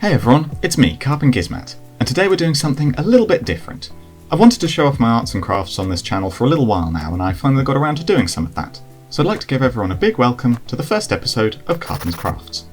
Hey everyone, it's me, Corbyn Gizmat, and today we're doing something a little bit different. I've wanted to show off my arts and crafts on this channel for a little while now, and I finally got around to doing some of that. So I'd like to give everyone a big welcome to the first episode of Corbyn's Crafts.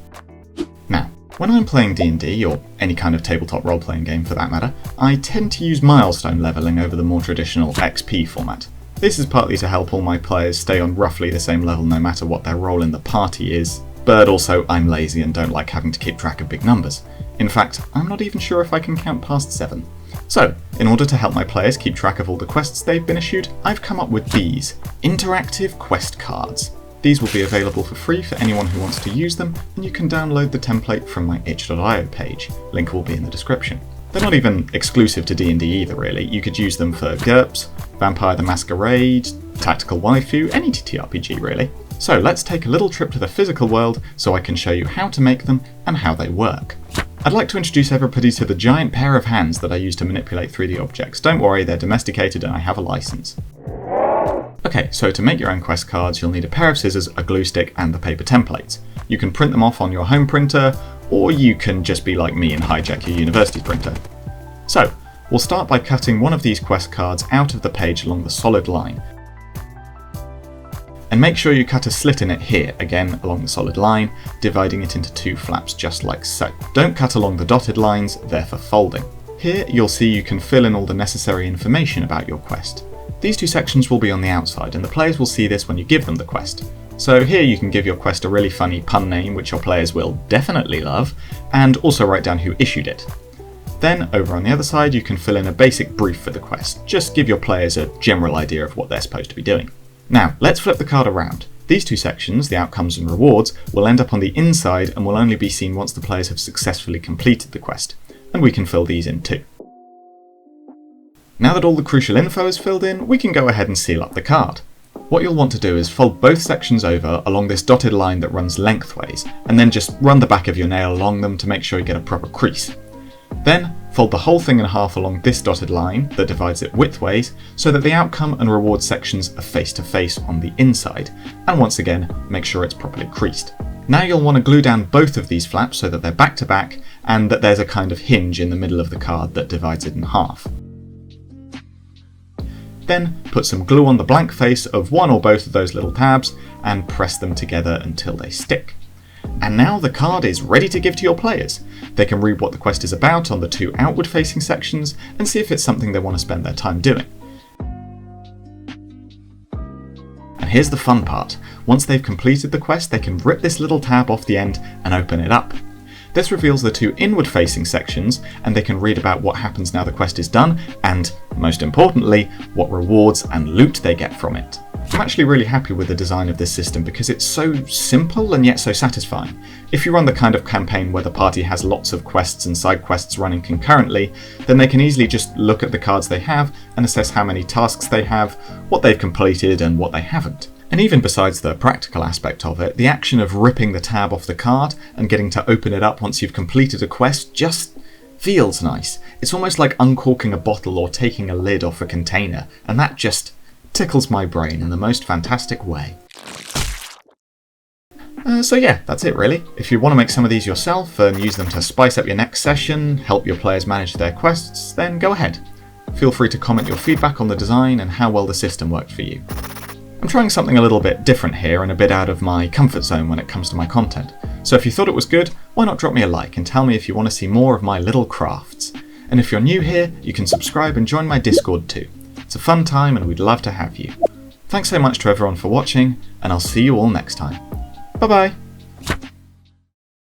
Now, when I'm playing D&D, or any kind of tabletop role-playing game for that matter, I tend to use milestone levelling over the more traditional XP format. This is partly to help all my players stay on roughly the same level no matter what their role in the party is, but also I'm lazy and don't like having to keep track of big numbers. In fact, I'm not even sure if I can count past 7. So, in order to help my players keep track of all the quests they've been issued, I've come up with these interactive quest cards. These will be available for free for anyone who wants to use them, and you can download the template from my itch.io page. Link will be in the description. They're not even exclusive to D&D either really. You could use them for GURPS, Vampire the Masquerade, Tactical Waifu, any TTRPG really. So let's take a little trip to the physical world so I can show you how to make them and how they work. I'd like to introduce everybody to the giant pair of hands that I use to manipulate 3D objects. Don't worry, they're domesticated and I have a license. Okay, so to make your own quest cards, you'll need a pair of scissors, a glue stick, and the paper templates. You can print them off on your home printer, or you can just be like me and hijack your university printer. So, we'll start by cutting one of these quest cards out of the page along the solid line. And make sure you cut a slit in it here, again along the solid line, dividing it into 2 flaps just like so. Don't cut along the dotted lines, they're for folding. Here you'll see you can fill in all the necessary information about your quest. These 2 sections will be on the outside, and the players will see this when you give them the quest. So here you can give your quest a really funny pun name which your players will definitely love, and also write down who issued it. Then, over on the other side, you can fill in a basic brief for the quest. Just give your players a general idea of what they're supposed to be doing. Now, let's flip the card around. These 2 sections, the outcomes and rewards, will end up on the inside and will only be seen once the players have successfully completed the quest, and we can fill these in too. Now that all the crucial info is filled in, we can go ahead and seal up the card. What you'll want to do is fold both sections over along this dotted line that runs lengthways, and then just run the back of your nail along them to make sure you get a proper crease. Then, fold the whole thing in half along this dotted line that divides it widthways so that the outcome and reward sections are face to face on the inside, and once again, make sure it's properly creased. Now you'll want to glue down both of these flaps so that they're back to back and that there's a kind of hinge in the middle of the card that divides it in half. Then put some glue on the blank face of one or both of those little tabs and press them together until they stick. And now the card is ready to give to your players. They can read what the quest is about on the 2 outward facing sections and see if it's something they want to spend their time doing. And here's the fun part. Once they've completed the quest, they can rip this little tab off the end and open it up. This reveals the 2 inward facing sections, and they can read about what happens now the quest is done, and, most importantly, what rewards and loot they get from it. I'm actually really happy with the design of this system because it's so simple and yet so satisfying. If you run the kind of campaign where the party has lots of quests and side quests running concurrently, then they can easily just look at the cards they have and assess how many tasks they have, what they've completed and what they haven't. And even besides the practical aspect of it, the action of ripping the tab off the card and getting to open it up once you've completed a quest just feels nice. It's almost like uncorking a bottle or taking a lid off a container, and that just tickles my brain in the most fantastic way. So yeah, that's it really. If you want to make some of these yourself and use them to spice up your next session, help your players manage their quests, then go ahead. Feel free to comment your feedback on the design and how well the system worked for you. I'm trying something a little bit different here and a bit out of my comfort zone when it comes to my content. So if you thought it was good, why not drop me a like and tell me if you want to see more of my little crafts. And if you're new here, you can subscribe and join my Discord too. It's a fun time and we'd love to have you. Thanks so much to everyone for watching, and I'll see you all next time. Bye bye!